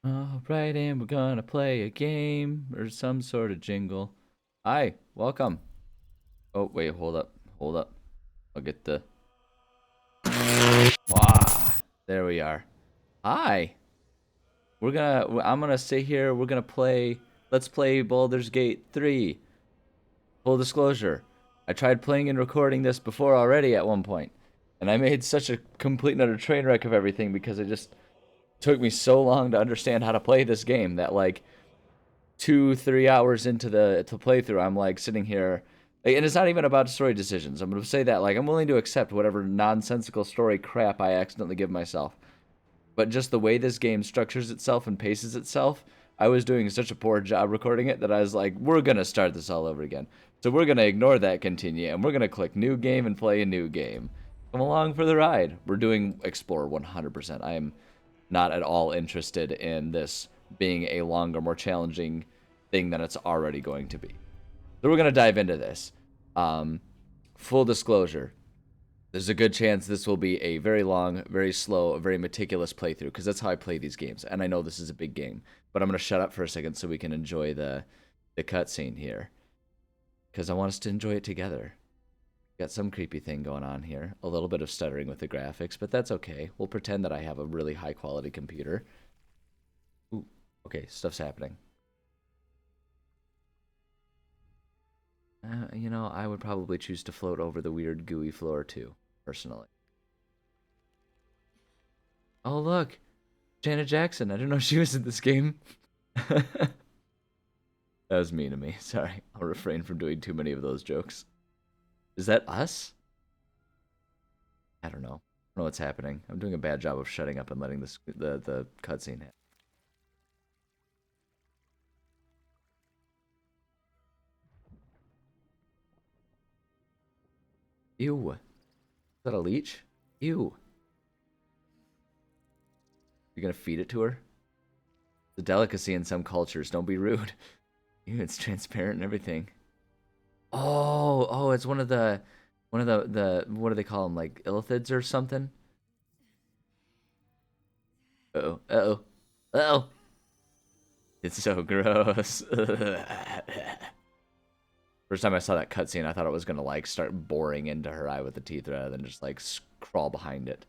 Alright, and we're gonna play a game or some sort of jingle. Hi, welcome. Oh, wait, hold up. Hold up. I'll get the. Ah, there we are. Hi. I'm gonna sit here. We're gonna play. Let's play Baldur's Gate 3. Full disclosure, I tried playing and recording this before already at one point, and I made such a complete and utter train wreck of everything because it just took me so long to understand how to play this game that, like, 2-3 hours into the playthrough, I'm like sitting here, and it's not even about story decisions. I'm gonna say that, like, I'm willing to accept whatever nonsensical story crap I accidentally give myself, but just the way this game structures itself and paces itself, I was doing such a poor job recording it that I was like, we're gonna start this all over again. So we're gonna ignore that continue, and we're gonna click new game and play a new game. Come along for the ride. We're doing Explorer 100%. I am not at all interested in this being a longer, more challenging thing than it's already going to be. So we're going to dive into this. Full disclosure, there's a good chance this will be a very long, very slow, very meticulous playthrough, because that's how I play these games. And I know this is a big game, but I'm going to shut up for a second so we can enjoy the cutscene here, because I want us to enjoy it together. Got some creepy thing going on here. A little bit of stuttering with the graphics, but that's okay. We'll pretend that I have a really high quality computer. Ooh, okay, stuff's happening. You know, I would probably choose to float over the weird gooey floor too, personally. Oh, look! Janet Jackson. I didn't know she was in this game. That was mean of me. Sorry. I'll refrain from doing too many of those jokes. Is that us? I don't know. I don't know what's happening. I'm doing a bad job of shutting up and letting the cutscene happen. Ew. Is that a leech? Ew. You're gonna feed it to her? It's a delicacy in some cultures. Don't be rude. Ew, it's transparent and everything. Oh, it's one of the what do they call them? Like illithids or something? Uh-oh, uh-oh, uh-oh. It's so gross. First time I saw that cutscene, I thought it was gonna like start boring into her eye with the teeth rather than just like crawl behind it.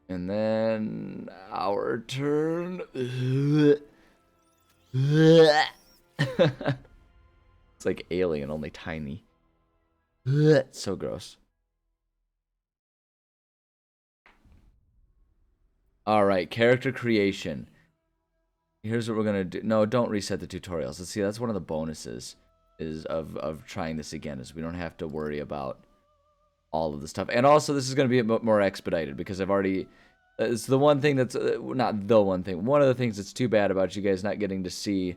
And then our turn. It's like Alien, only tiny. So gross. All right, character creation. Here's what we're gonna do. No, don't reset the tutorials. Let's see. That's one of the bonuses is of trying this again, is we don't have to worry about all of the stuff. And also, this is gonna be a bit more expedited because I've already. It's the one thing that's not the one thing. One of the things that's too bad about you guys not getting to see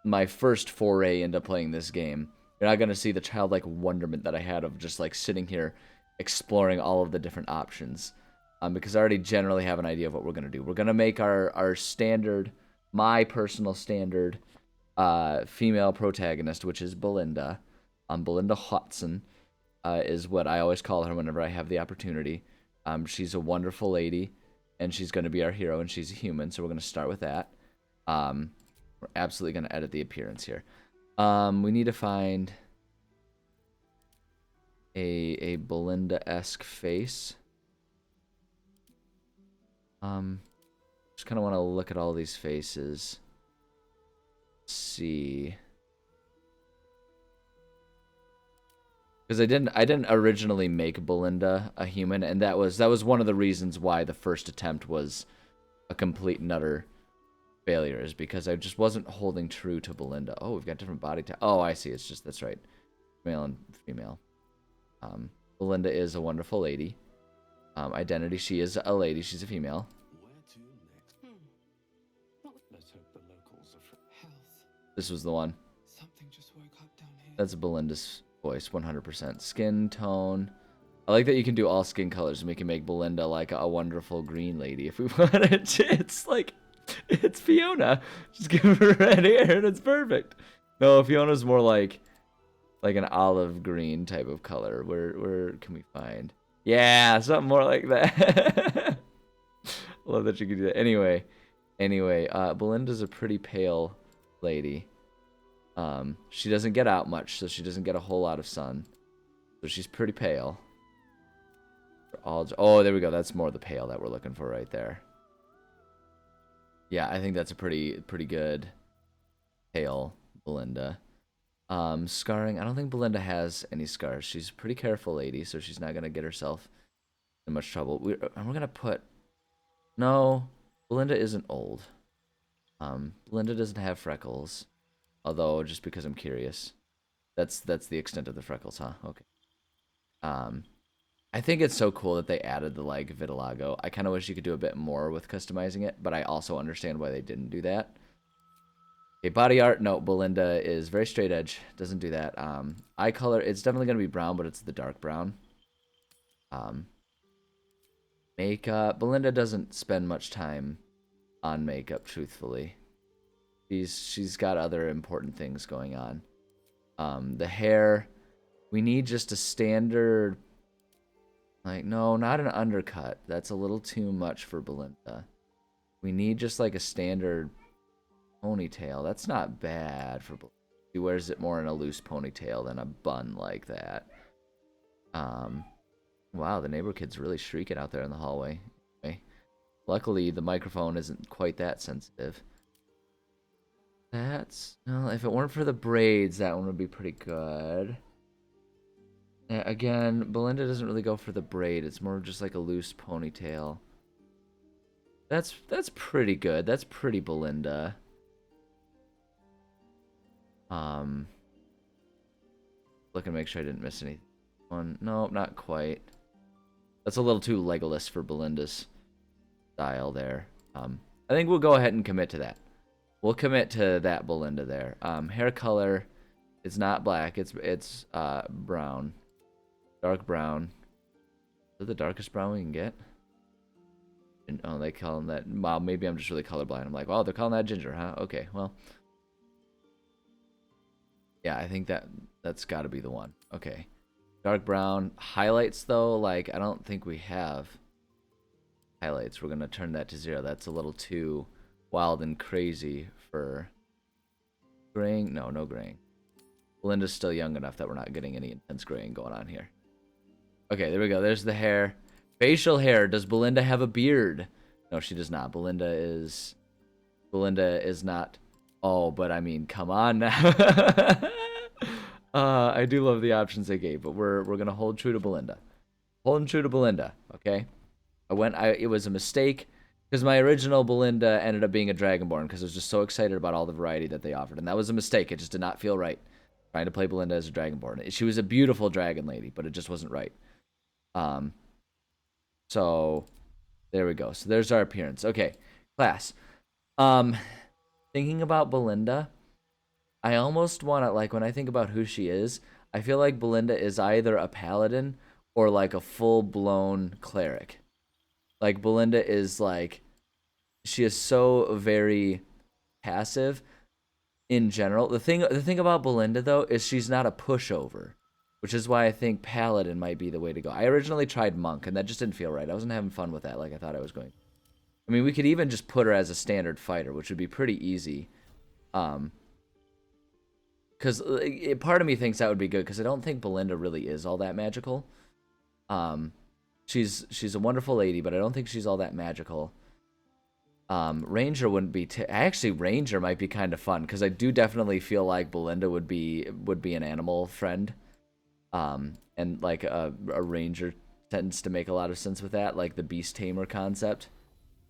my first foray into playing this game. You're not gonna see the childlike wonderment that I had of just like sitting here exploring all of the different options. Because I already generally have an idea of what we're gonna do. We're gonna make our standard, my personal standard, female protagonist, which is Belinda. Belinda Hodson is what I always call her whenever I have the opportunity. She's a wonderful lady, and she's gonna be our hero, and she's a human, so we're gonna start with that. We're absolutely gonna edit the appearance here. We need to find a Belinda-esque face. Just kind of want to look at all these faces. See, because I didn't originally make Belinda a human, and that was one of the reasons why the first attempt was a complete and utter failure, is because I just wasn't holding true to Belinda. Oh, we've got different body type. Oh, I see. It's just, that's right, male and female. Belinda is a wonderful lady. Identity, she is a lady. She's a female. This was the one. Something just woke up down here. That's Belinda's voice, 100%. Skin tone. I like that you can do all skin colors, and we can make Belinda like a wonderful green lady if we wanted to. It's like, it's Fiona. Just give her red hair and it's perfect. No, Fiona's more like an olive green type of color. Where can we find? Yeah, something more like that. Love that you could do that. Anyway, Belinda's a pretty pale lady. She doesn't get out much, so she doesn't get a whole lot of sun. So she's pretty pale. Oh, there we go. That's more the pale that we're looking for right there. Yeah, I think that's a pretty good pale Belinda. Scarring. I don't think Belinda has any scars. She's a pretty careful lady, so she's not gonna get herself in much trouble. We're gonna put. No, Belinda isn't old. Belinda doesn't have freckles, although just because I'm curious. That's the extent of the freckles, huh? Okay. Um, I think it's so cool that they added the like vitiligo. I kind of wish you could do a bit more with customizing it, but I also understand why they didn't do that. Okay, body art. No, Belinda is very straight edge. Doesn't do that. Eye color. It's definitely gonna be brown, but it's the dark brown. Um, Makeup. Belinda doesn't spend much time on makeup, truthfully. She's got other important things going on. The hair. We need just a standard. Like, no, not an undercut. That's a little too much for Belinda. We need just like a standard ponytail. That's not bad for Belinda. She wears it more in a loose ponytail than a bun like that. Wow, the neighbor kid's really shrieking out there in the hallway. Okay. Luckily, the microphone isn't quite that sensitive. No, if it weren't for the braids, that one would be pretty good. Yeah, again, Belinda doesn't really go for the braid. It's more just like a loose ponytail. That's pretty good. That's pretty Belinda. Look and make sure I didn't miss anything. No, not quite. That's a little too Legolas for Belinda's style there. I think we'll go ahead and commit to that. We'll commit to that Belinda there. Hair color is not black. It's brown, dark brown. Is it the darkest brown we can get? And, oh, they call them that. Wow, maybe I'm just really colorblind. I'm like, wow, they're calling that ginger, huh? Okay, well. Yeah, I think that's got to be the one. Okay. Dark brown. Highlights, though, like, I don't think we have highlights. We're going to turn that to 0. That's a little too wild and crazy for graying. No, no graying. Belinda's still young enough that we're not getting any intense graying going on here. Okay, there we go. There's the hair. Facial hair. Does Belinda have a beard? No, she does not. Belinda is not. Oh, but I mean, come on now. I do love the options they gave, but we're gonna hold true to Belinda. Holding true to Belinda. Okay. It was a mistake because my original Belinda ended up being a Dragonborn because I was just so excited about all the variety that they offered, and that was a mistake. It just did not feel right trying to play Belinda as a Dragonborn. She was a beautiful dragon lady, but it just wasn't right. So there we go. So there's our appearance. Okay, class. Thinking about Belinda, I almost want to, like, when I think about who she is, I feel like Belinda is either a paladin or like a full-blown cleric. Like, Belinda is like, she is so very passive in general. The thing about Belinda, though, is she's not a pushover, which is why I think paladin might be the way to go. I originally tried monk, and that just didn't feel right. I wasn't having fun with that like I thought I was going. I mean, we could even just put her as a standard fighter, which would be pretty easy. Because part of me thinks that would be good, because I don't think Belinda really is all that magical. She's a wonderful lady, but I don't think she's all that magical. Ranger wouldn't be. Actually, Ranger might be kind of fun, because I do definitely feel like Belinda would be an animal friend. And like a Ranger tends to make a lot of sense with that, like the beast tamer concept.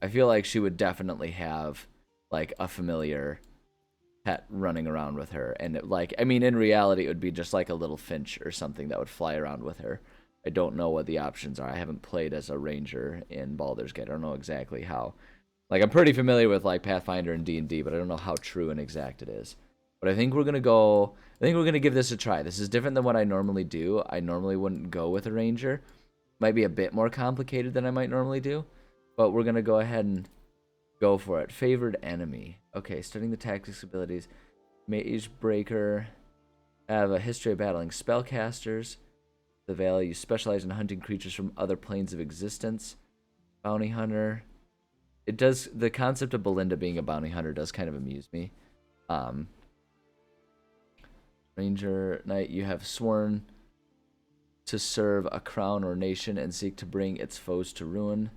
I feel like she would definitely have like a familiar pet running around with her, and I mean, in reality, it would be just like a little finch or something that would fly around with her. I don't know what the options are. I haven't played as a ranger in Baldur's Gate. I don't know exactly how. Like, I'm pretty familiar with like Pathfinder and D&D, but I don't know how true and exact it is. But I think we're gonna go. I think we're gonna give this a try. This is different than what I normally do. I normally wouldn't go with a ranger. Might be a bit more complicated than I might normally do, but we're gonna go ahead and go for it. Favored enemy. Okay, studying the tactics abilities. Mage Breaker. Have a history of battling spellcasters. the valley. You specialize in hunting creatures from other planes of existence. Bounty hunter. It does, the concept of Belinda being a bounty hunter does kind of amuse me. Ranger Knight, you have sworn to serve a crown or nation and seek to bring its foes to ruin.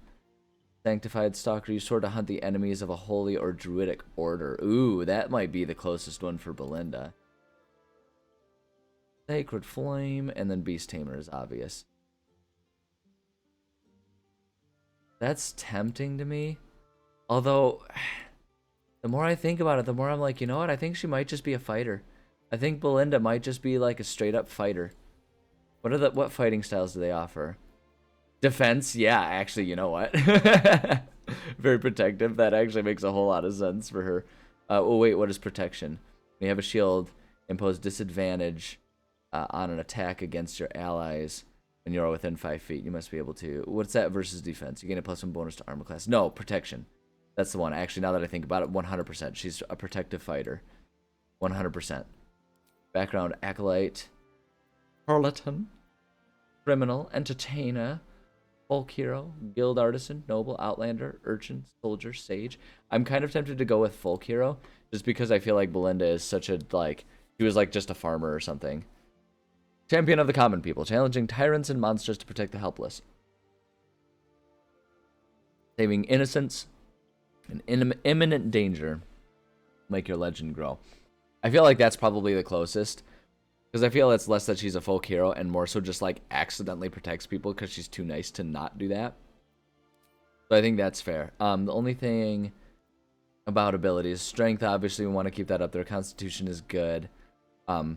Sanctified Stalker, you swore to hunt the enemies of a holy or druidic order. Ooh, that might be the closest one for Belinda. Sacred Flame, and then Beast Tamer is obvious. That's tempting to me. Although, the more I think about it, the more I'm like, you know what? I think she might just be a fighter. I think Belinda might just be like a straight up fighter. What fighting styles do they offer? Defense, yeah, actually, you know what? Very protective. That actually makes a whole lot of sense for her. Oh, wait, what is protection? When you have a shield, impose disadvantage on an attack against your allies when you're within 5 feet. You must be able to. What's that versus defense? You gain a +1 bonus to armor class. No, protection. That's the one. Actually, now that I think about it, 100%. She's a protective fighter. 100%. Background, acolyte, harlequin, criminal, entertainer, folk hero, guild artisan, noble, outlander, urchin, soldier, sage. I'm kind of tempted to go with folk hero just because I feel like Belinda is such a, like, she was like just a farmer or something. Champion of the common people, challenging tyrants and monsters to protect the helpless. Saving innocents in imminent danger. Make your legend grow. I feel like that's probably the closest. Because I feel it's less that she's a folk hero and more so just like accidentally protects people because she's too nice to not do that. So I think that's fair. The only thing about abilities, strength, obviously we want to keep that up there. Constitution is good. I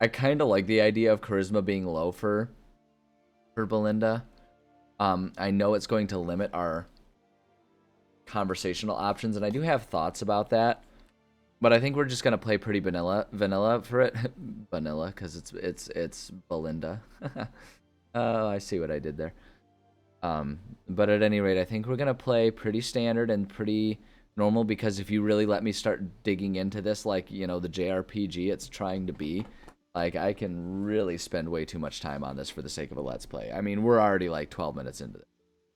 kind of like the idea of charisma being low for Belinda. I know it's going to limit our conversational options, and I do have thoughts about that. But I think we're just gonna play pretty vanilla for it. Vanilla, because it's Belinda. Oh, I see what I did there. But at any rate, I think we're gonna play pretty standard and pretty normal, because if you really let me start digging into this, like, you know, the JRPG it's trying to be, like, I can really spend way too much time on this for the sake of a let's play. I mean, we're already like 12 minutes into this.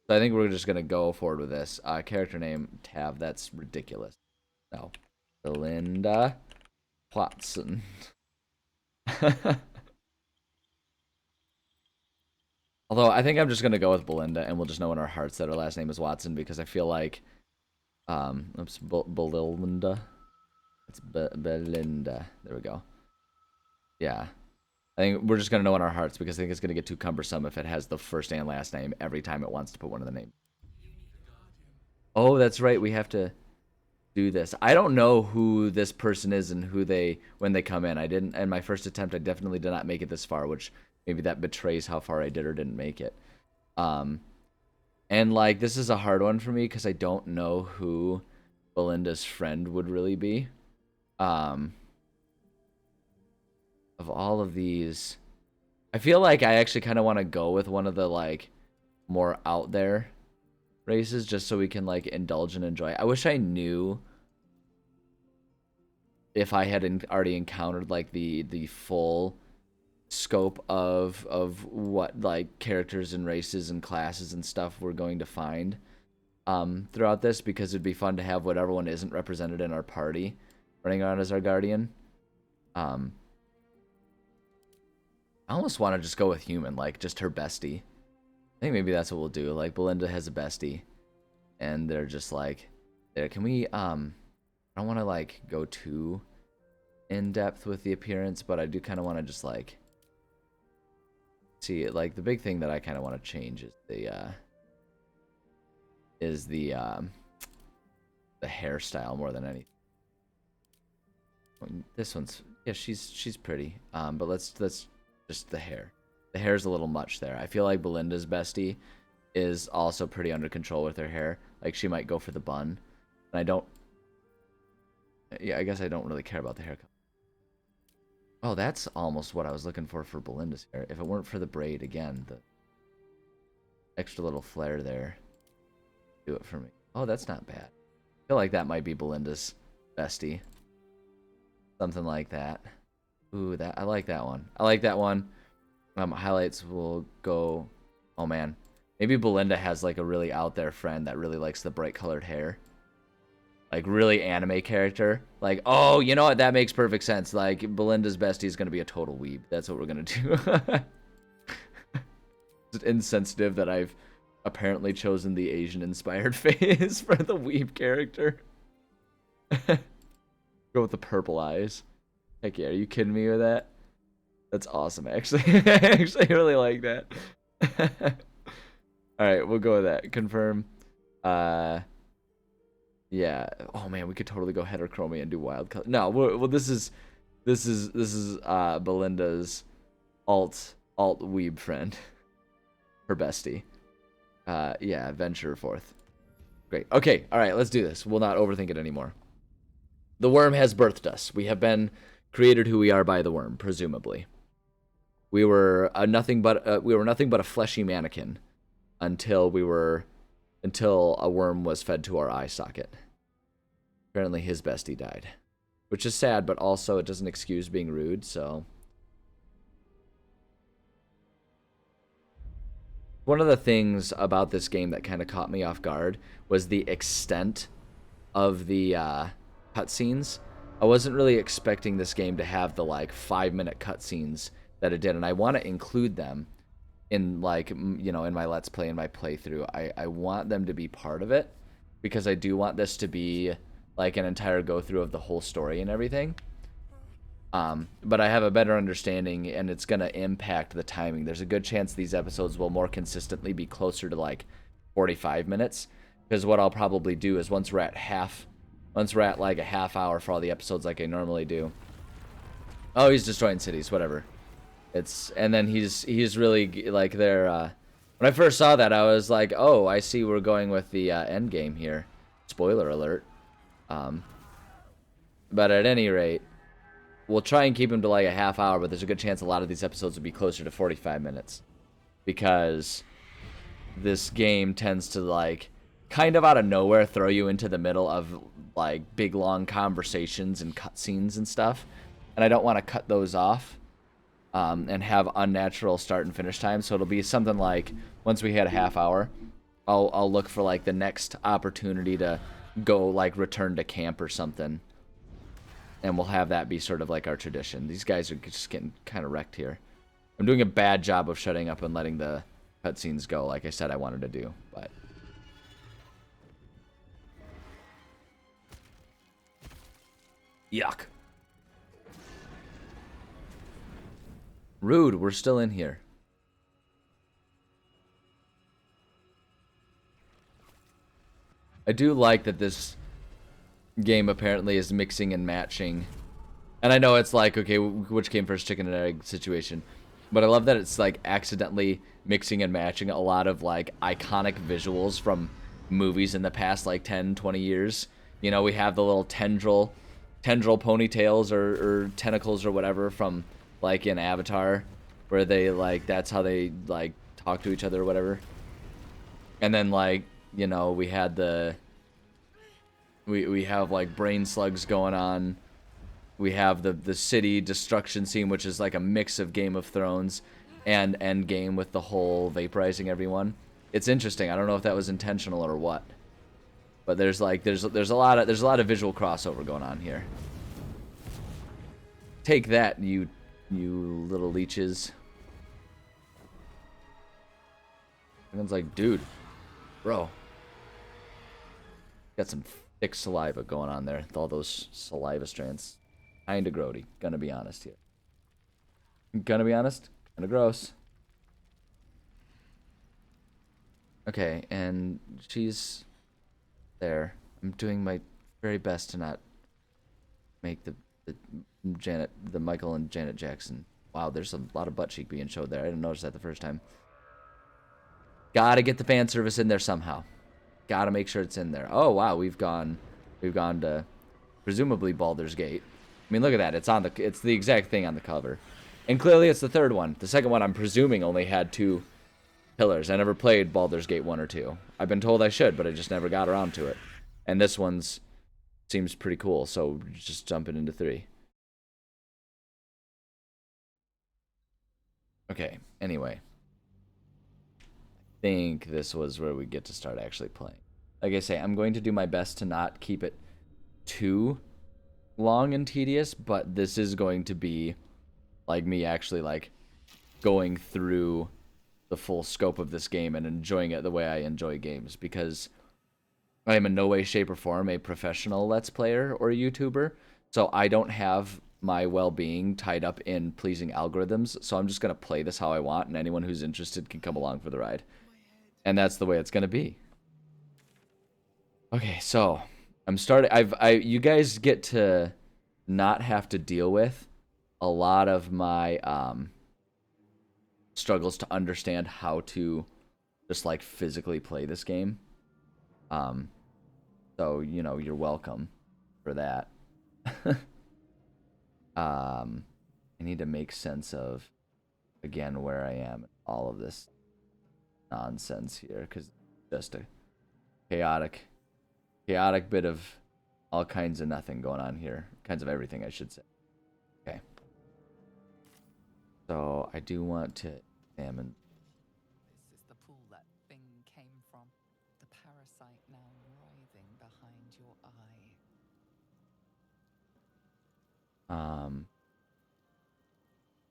So I think we're just gonna go forward with this. Character name, Tav, that's ridiculous. No. Belinda Watson. Although I think I'm just gonna go with Belinda, and we'll just know in our hearts that her last name is Watson, because I feel like, oops, Belinda. It's Belinda. There we go. Yeah, I think we're just gonna know in our hearts, because I think it's gonna get too cumbersome if it has the first and last name every time it wants to put one of the names. Oh, that's right. We have to do this. I don't know who this person is and who they, when they come in. I didn't, in my first attempt, I definitely did not make it this far, which maybe that betrays how far I did or didn't make it. And like, this is a hard one for me because I don't know who Belinda's friend would really be. Of all of these, I feel like I actually kind of want to go with one of the like more out there races, just so we can like indulge and enjoy. I wish I knew if I had already encountered like the full scope of what like characters and races and classes and stuff we're going to find throughout this, because it'd be fun to have what everyone isn't represented in our party running around as our guardian. I almost want to just go with human, like just her bestie. I think maybe that's what we'll do. Like, Belinda has a bestie, and they're just like, there. Can we, I don't want to like go too in depth with the appearance, but I do kind of want to just like see it. Like, the big thing that I kind of want to change is the hairstyle more than anything. This one's, yeah, she's pretty. But let's just the hair. The hair's a little much there. I feel like Belinda's bestie is also pretty under control with her hair. Like, she might go for the bun. And I don't... Yeah, I guess I don't really care about the haircut. Oh, that's almost what I was looking for Belinda's hair. If it weren't for the braid, again, the extra little flare there. Do it for me. Oh, that's not bad. I feel like that might be Belinda's bestie. Something like that. Ooh, I like that one. I like that one. Highlights will go. Oh man, maybe Belinda has like a really out there friend that really likes the bright colored hair, like really anime character. Like, oh, you know what? That makes perfect sense. Like Belinda's bestie is gonna be a total weeb. That's what we're gonna do. It's insensitive that I've apparently chosen the Asian inspired face for the weeb character. Go with the purple eyes. Heck yeah, are you kidding me with that? That's awesome, actually. I actually really like that. Alright, we'll go with that. Confirm. Uh, yeah. Oh man, we could totally go heterochromia and do wild color. No, well, this is Belinda's alt weeb friend, her bestie. Yeah, venture forth. Great. Okay, all right, let's do this. We'll not overthink it anymore. The worm has birthed us. We have been created who we are by the worm, presumably. We were nothing but a fleshy mannequin until a worm was fed to our eye socket. Apparently his bestie died, which is sad, but also it doesn't excuse being rude. So one of the things about this game that kind of caught me off guard was the extent of the cutscenes. I wasn't really expecting this game to have the like 5-minute cutscenes that it did, and I want to include them in like in my let's play, in my playthrough. I want them to be part of it because I do want this to be like an entire go through of the whole story and everything. But I have a better understanding, and it's gonna impact the timing. There's a good chance these episodes will more consistently be closer to like 45 minutes, because what I'll probably do is once we're at like a half hour for all the episodes like I normally do. Oh, he's destroying cities, whatever. And then he's really like there. When I first saw that, I was like, oh, I see we're going with the end game here. Spoiler alert. But at any rate, we'll try and keep him to like a half hour, but there's a good chance a lot of these episodes will be closer to 45 minutes. Because this game tends to like kind of out of nowhere throw you into the middle of like big long conversations and cutscenes and stuff. And I don't want to cut those off and have unnatural start and finish time. So it'll be something like once we hit a half hour, I'll look for like the next opportunity to go like return to camp or something. And we'll have that be sort of like our tradition. These guys are just getting kind of wrecked here. I'm doing a bad job of shutting up and letting the cutscenes go, like I said I wanted to do, but yuck. Rude, we're still in here. I do like that this game apparently is mixing and matching. And I know it's like, okay, which came first, chicken and egg situation. But I love that it's like accidentally mixing and matching a lot of like iconic visuals from movies in the past like 10, 20 years. You know, we have the little tendril ponytails or tentacles or whatever from like in Avatar, where they like, that's how they like talk to each other or whatever. And then like, we had we have like brain slugs going on. We have the city destruction scene, which is like a mix of Game of Thrones and Endgame with the whole vaporizing everyone. It's interesting. I don't know if that was intentional or what, but there's a lot of visual crossover going on here. Take that, you little leeches. Everyone's like, dude, bro, got some thick saliva going on there with all those saliva strands. Kinda grody, gonna be honest here. Gonna be honest, kinda gross. Okay, and she's there. I'm doing my very best to not make the Michael and Janet Jackson. Wow, there's a lot of butt cheek being showed there. I didn't notice that the first time. Gotta get the fan service in there somehow. Gotta make sure it's in there. Oh wow, we've gone to presumably Baldur's Gate. I mean, look at that. It's the exact thing on the cover. And clearly it's the third one. The second one, I'm presuming, only had 2 pillars. I never played Baldur's Gate 1 or 2. I've been told I should, but I just never got around to it. And this one's seems pretty cool, so just jumping into 3. Okay, anyway. I think this was where we get to start actually playing. Like I say, I'm going to do my best to not keep it too long and tedious, but this is going to be like me actually like going through the full scope of this game and enjoying it the way I enjoy games, because I am in no way, shape, or form a professional Let's Player or YouTuber, so I don't have my well-being tied up in pleasing algorithms, so I'm just going to play this how I want, and anyone who's interested can come along for the ride. And that's the way it's going to be. Okay, so I'm starting. You guys get to not have to deal with a lot of my struggles to understand how to just like physically play this game. Um, so you're welcome for that. I need to make sense of again where I am, all of this nonsense here, because just a chaotic bit of all kinds of nothing going on here. Kinds of everything, I should say. Okay. So I do want to examine. This is the pool that thing came from. The parasite now writhing behind your eye.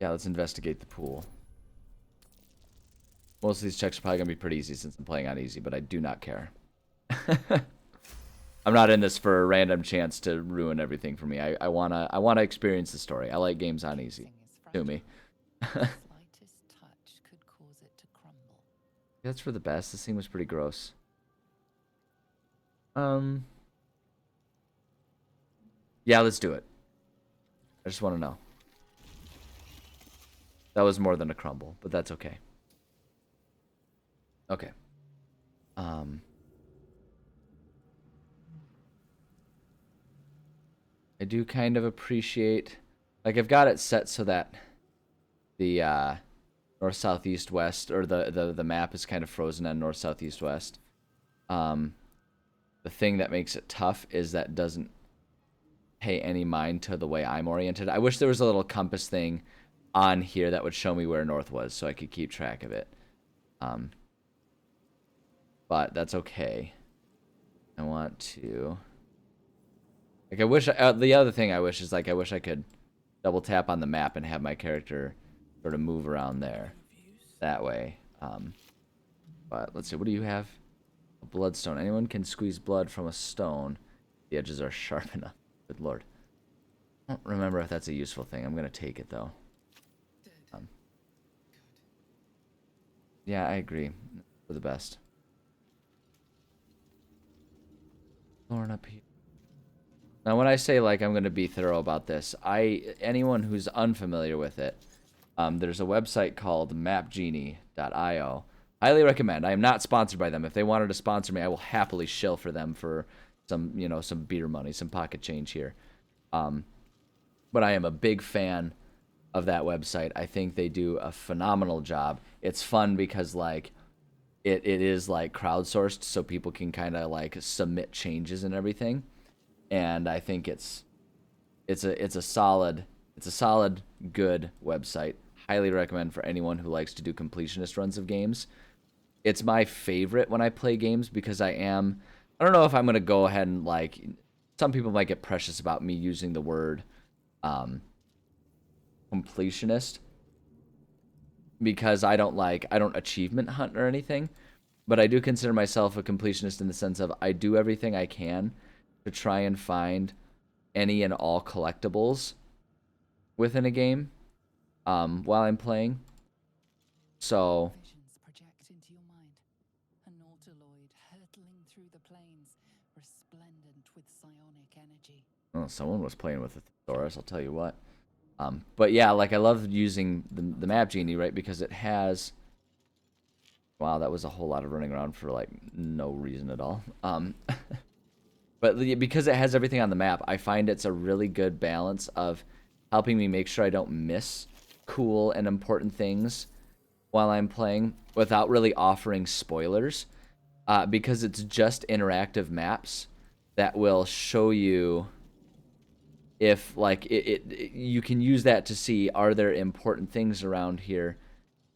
Yeah, let's investigate the pool. Most of these checks are probably gonna be pretty easy since I'm playing on easy, but I do not care. I'm not in this for a random chance to ruin everything for me. I wanna experience the story. I like games on easy. To me. Slightest touch could cause it to crumble. That's for the best. This thing was pretty gross. Yeah, let's do it. I just want to know. That was more than a crumble, but that's okay. Okay. I do kind of appreciate, like, I've got it set so that the north, south, east, west, or the map is kind of frozen on north, south, east, west. The thing that makes it tough is that it doesn't pay any mind to the way I'm oriented. I wish there was a little compass thing on here that would show me where north was so I could keep track of it. But that's okay. I want to, like, I wish the other thing I wish is, like, I wish I could double tap on the map and have my character sort of move around there that way. But let's see, what do you have? A bloodstone. Anyone can squeeze blood from a stone. The edges are sharp enough. Good lord. I don't remember if that's a useful thing. I'm gonna take it though. Yeah, I agree. For the best. Thorn up here. Now, when I say, like, I'm going to be thorough about this, anyone who's unfamiliar with it, there's a website called mapgenie.io. Highly recommend. I am not sponsored by them. If they wanted to sponsor me, I will happily shill for them for some, some beer money, some pocket change here. But I am a big fan of that website. I think they do a phenomenal job. It's fun because, like, it is, like, crowdsourced, so people can kind of, like, submit changes and everything. And I think it's a solid good website. Highly recommend for anyone who likes to do completionist runs of games. It's my favorite when I play games because I don't know if I'm going to go ahead and, like, some people might get precious about me using the word completionist, because I don't achievement hunt or anything, but I do consider myself a completionist in the sense of I do everything I can to try and find any and all collectibles within a game while I'm playing. So Visions project into your mind. A nautiloid hurtling through the plains, resplendent with psionic energy. well, someone was playing with a thesaurus, I'll tell you what. But yeah, like, I love using the map genie, right? Because it has, wow, that was a whole lot of running around for, like, no reason at all. But because it has everything on the map, I find it's a really good balance of helping me make sure I don't miss cool and important things while I'm playing without really offering spoilers. Because it's just interactive maps that will show you if, like, you can use that to see, are there important things around here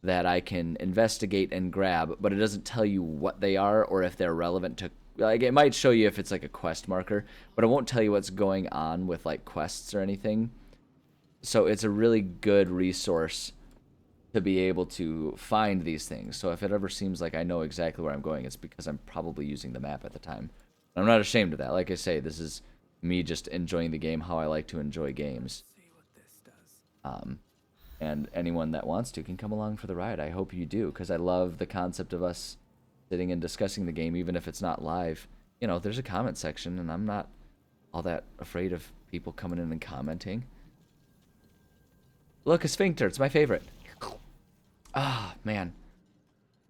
that I can investigate and grab, but it doesn't tell you what they are or if they're relevant to, like, it might show you if it's like a quest marker, but it won't tell you what's going on with like quests or anything. So it's a really good resource to be able to find these things. So if it ever seems like I know exactly where I'm going, it's because I'm probably using the map at the time. I'm not ashamed of that. Like I say, this is me just enjoying the game how I like to enjoy games. Um, and anyone that wants to can come along for the ride. I hope you do, because I love the concept of us sitting and discussing the game, even if it's not live. You know, there's a comment section, and I'm not all that afraid of people coming in and commenting. Look, a sphincter. It's my favorite. Ah, man.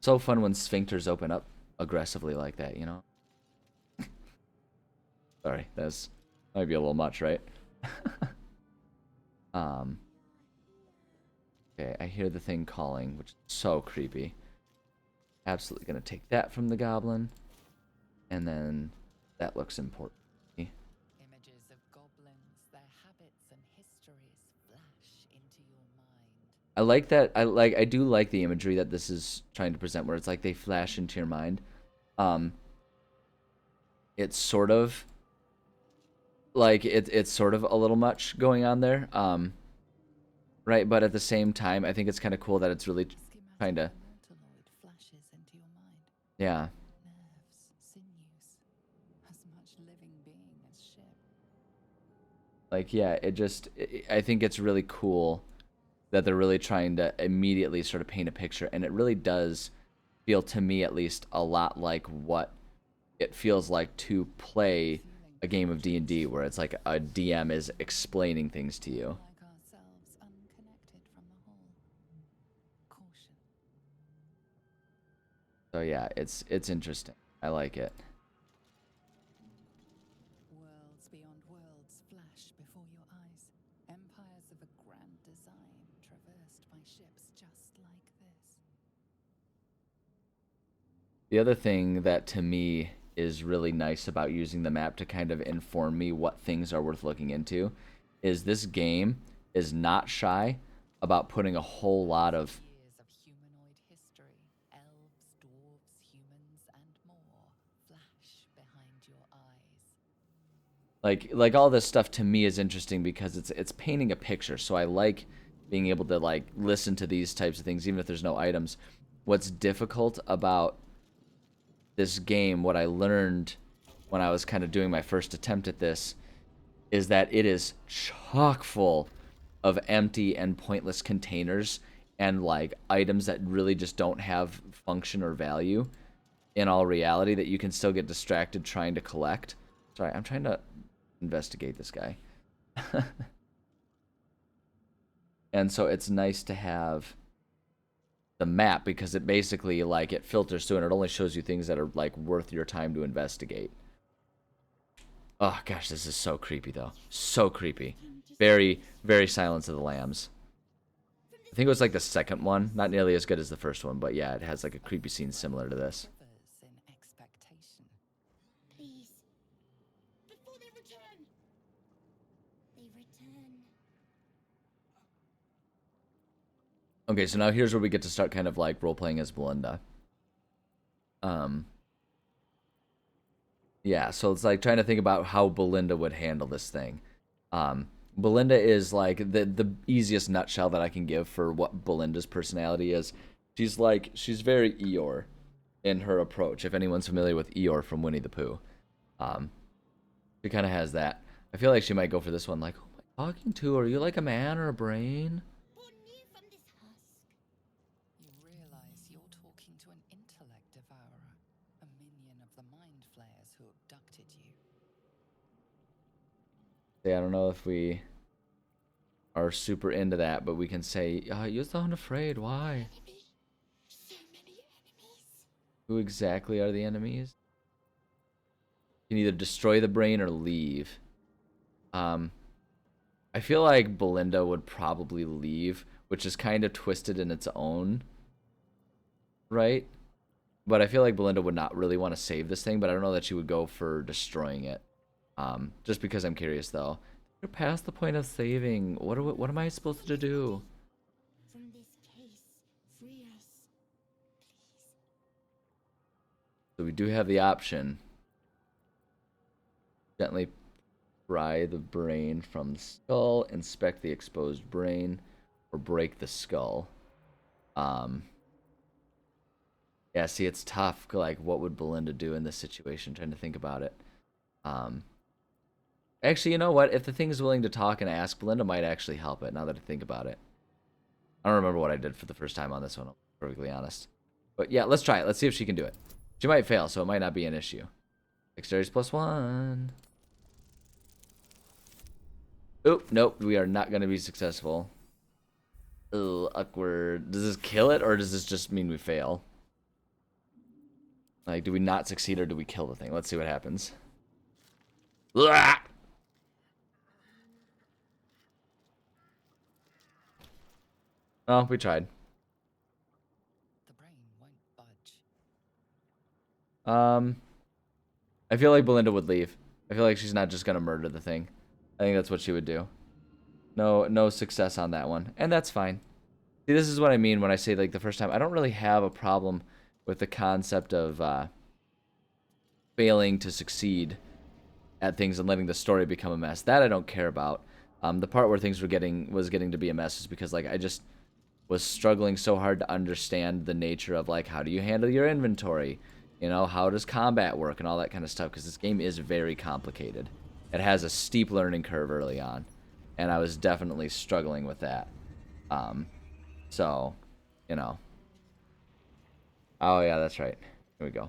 So fun when sphincters open up aggressively like that, you know? Sorry, that's might be a little much, right? um, okay, I hear the thing calling, which is so creepy. Absolutely gonna take that from the goblin. And then that looks important. Images of goblins, their habits and histories flash into your mind. I like that. I do like the imagery that this is trying to present, where it's like they flash into your mind. Um, it's sort of like it's sort of a little much going on there. Right, but at the same time, I think it's kind of cool that it's really trying to, Nautiloid flashes into your mind. yeah. Nerves, sinews, as much living being as ship. Like, yeah, I think it's really cool that they're really trying to immediately sort of paint a picture, and it really does feel, to me at least, a lot like what it feels like to play a game of D&D, where it's like a DM is explaining things to you. Like ourselves, unconnected from the whole. Caution. So yeah, it's interesting. I like it. Worlds beyond worlds flash before your eyes. Empires of a grand design traversed by ships just like this. The other thing that to me is really nice about using the map to kind of inform me what things are worth looking into is this game is not shy about putting a whole lot of, Years of humanoid history, elves, dwarves, humans, and more flash behind your eyes. like all this stuff to me is interesting because it's painting a picture. So I like being able to like listen to these types of things even if there's no items. What's difficult about this game, what I learned when I was kind of doing my first attempt at this, is that it is chock full of empty and pointless containers and like items that really just don't have function or value in all reality that you can still get distracted trying to collect. Sorry, I'm trying to investigate this guy. And so it's nice to have the map because it basically like it filters through and it only shows you things that are like worth your time to investigate. Oh gosh, this is so creepy though. So creepy. Very, very Silence of the Lambs. I think it was like the second one. Not nearly as good as the first one, but yeah, it has like a creepy scene similar to this. Quivers in expectation. Please. Before they return. They return. Okay, so now here's where we get to start kind of like role-playing as Belinda. Yeah, so it's like trying to think about how Belinda would handle this thing. Belinda is like the easiest nutshell that I can give for what Belinda's personality is. She's very Eeyore in her approach. If anyone's familiar with Eeyore from Winnie the Pooh, she kind of has that. I feel like she might go for this one. Like, who am I talking to? Are you like a man or a brain? Born new from this husk. You realize you're talking to an intellect devourer, a minion of the mind flayers who abducted you. Yeah, I don't know if we are super into that, but we can say, you sound afraid. Why? Enemy. So many enemies. Who exactly are the enemies? You can either destroy the brain or leave. I feel like Belinda would probably leave, which is kind of twisted in its own right. But I feel like Belinda would not really want to save this thing, but I don't know that she would go for destroying it. Just because I'm curious though. We're past the point of saving. What am I supposed to do? From this case, Free us, please. So we do have the option. Gently pry the brain from the skull, inspect the exposed brain, or break the skull. Yeah, see, it's tough. Like, what would Belinda do in this situation? Trying to think about it. Actually, you know what? If the thing's willing to talk and ask, Belinda might actually help it, now that I think about it. I don't remember what I did for the first time on this one, I'll be perfectly honest. But yeah, let's try it. Let's see if she can do it. She might fail, so it might not be an issue. Dexterity's +1. Oop, nope, we are not going to be successful. Ugh, awkward. Does this kill it, or does this just mean we fail? Like, do we not succeed, or do we kill the thing? Let's see what happens. Ugh! Oh, we tried. The brain won't budge. I feel like Belinda would leave. I feel like she's not just gonna murder the thing. I think that's what she would do. No success on that one, and that's fine. See, this is what I mean when I say, like, the first time. I don't really have a problem with the concept of failing to succeed at things and letting the story become a mess. That I don't care about. The part where things was getting to be a mess is because, like, I just was struggling so hard to understand the nature of, like, how do you handle your inventory? You know, how does combat work and all that kind of stuff, because this game is very complicated. It has a steep learning curve early on, and I was definitely struggling with that. So, you know. Oh, yeah, that's right. Here we go.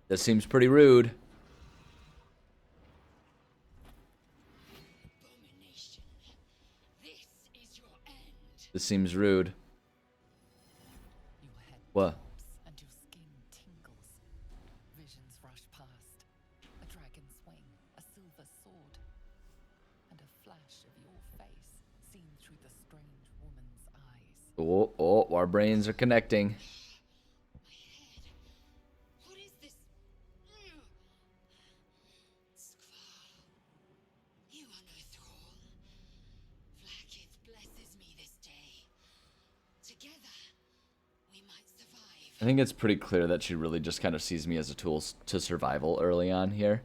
This seems pretty rude. Abomination. This is your end. This seems rude. Your head What? throbs and your skin tingles. Visions rush past. A dragon's wing, a silver sword, and a flash of your face seen through the strange woman's eyes. Oh, our brains are connecting. My head. What is this? Skval. You are no thrall. Vlaakith blesses me this day. Together, we might survive. I think it's pretty clear that she really just kind of sees me as a tool to survival early on here.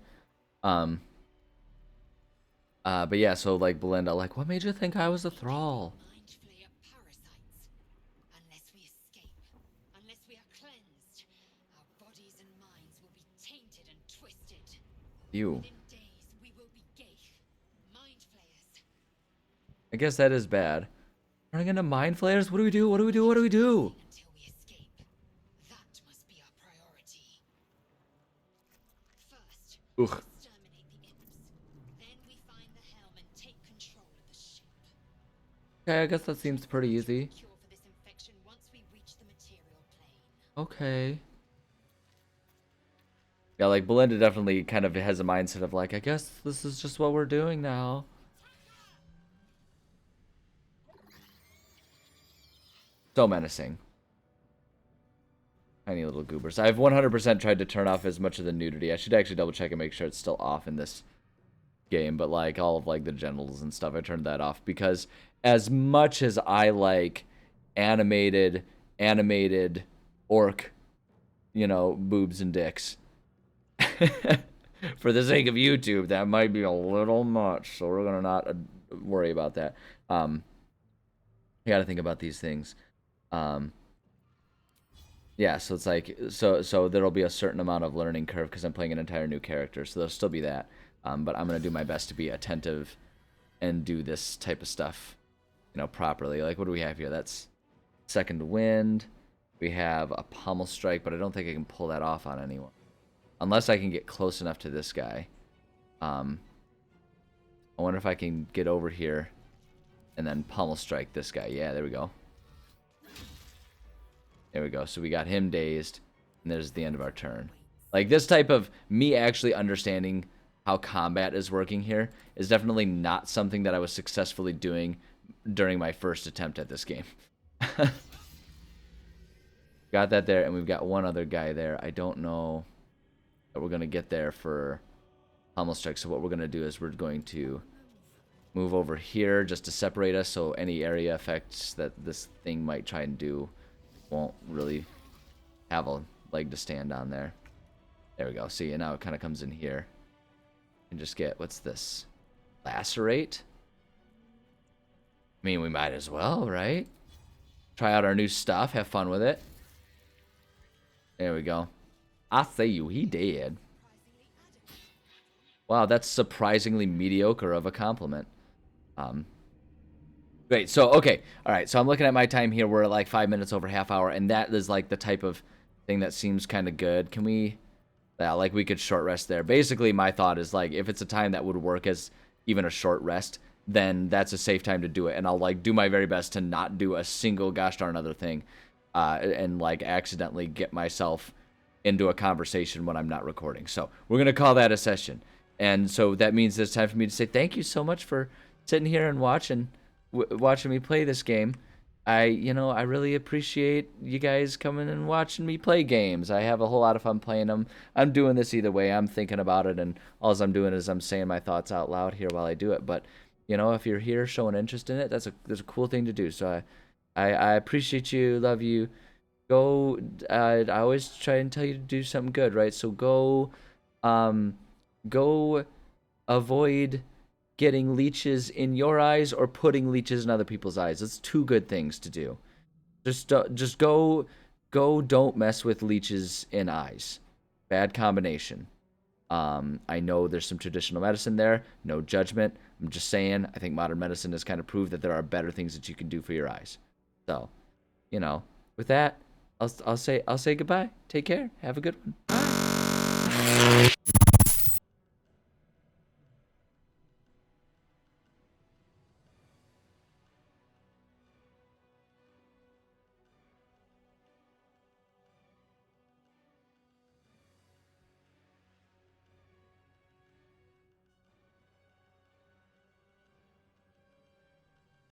But yeah, so, like, Belinda, like, what made you think I was a thrall? Mind flayer parasites. Unless we escape, unless we are cleansed, our bodies and minds will be tainted and twisted. You. Within days, we will be Gaith, mind flayers. I guess that is bad. Running into mind flayers? What do we do? What do we do? What do we do? Until we escape. That must be our priority. First, Ugh. exterminate the imps. Then we find the helm and take control of the ship. Okay, I guess that seems pretty easy. Cure for this infection once we reach the material plane. Okay. Yeah, like, Belinda definitely kind of has a mindset of, like, I guess this is just what we're doing now. So menacing. Tiny little goobers. I've 100% tried to turn off as much of the nudity. I should actually double check and make sure it's still off in this game, but, like, all of, like, the genitals and stuff, I turned that off because as much as I like animated orc, you know, boobs and dicks, for the sake of YouTube, that might be a little much, so we're gonna not worry about that. You gotta think about these things. Yeah, so it's like, so there'll be a certain amount of learning curve because I'm playing an entire new character, so there'll still be that. But I'm gonna do my best to be attentive and do this type of stuff, you know, properly. Like, what do we have here? That's second wind. We have a pommel strike, but I don't think I can pull that off on anyone. Unless I can get close enough to this guy. I wonder if I can get over here and then pommel strike this guy. Yeah, there we go. There we go. So we got him dazed, and there's the end of our turn. Like, this type of me actually understanding how combat is working here is definitely not something that I was successfully doing during my first attempt at this game. Got that there, and we've got one other guy there. I don't know that we're going to get there for Pummel strike. So what we're gonna do is we're going to move over here just to separate us, so any area effects that this thing might try and do won't really have a leg to stand on there. There we go. See, and now it kind of comes in here. And just get, what's this? Lacerate? I mean, we might as well, right? Try out our new stuff. Have fun with it. There we go. I say you, he did. Wow, that's surprisingly mediocre of a compliment. Great. So, okay. All right. So I'm looking at my time here. We're at like 5 minutes over half hour. And that is like the type of thing that seems kind of good. Can we... Yeah, like we could short rest there. Basically, my thought is like if it's a time that would work as even a short rest, then that's a safe time to do it. And I'll like do my very best to not do a single gosh darn other thing, and like accidentally get myself into a conversation when I'm not recording. So we're gonna call that a session. And so that means it's time for me to say thank you so much for sitting here and watching me play this game. I really appreciate you guys coming and watching me play games. I have a whole lot of fun playing them. I'm doing this either way. I'm thinking about it, and all I'm doing is I'm saying my thoughts out loud here while I do it. But, if you're here showing interest in it, that's a cool thing to do. So I appreciate you, love you. Go, I always try and tell you to do something good, right? So go avoid getting leeches in your eyes or putting leeches in other people's eyes. That's two good things to do. Just go don't mess with leeches in eyes. Bad combination. I know there's some traditional medicine there. No judgment. I'm just saying, I think modern medicine has kind of proved that there are better things that you can do for your eyes. So, with that, I'll say goodbye. Take care. Have a good one. Bye.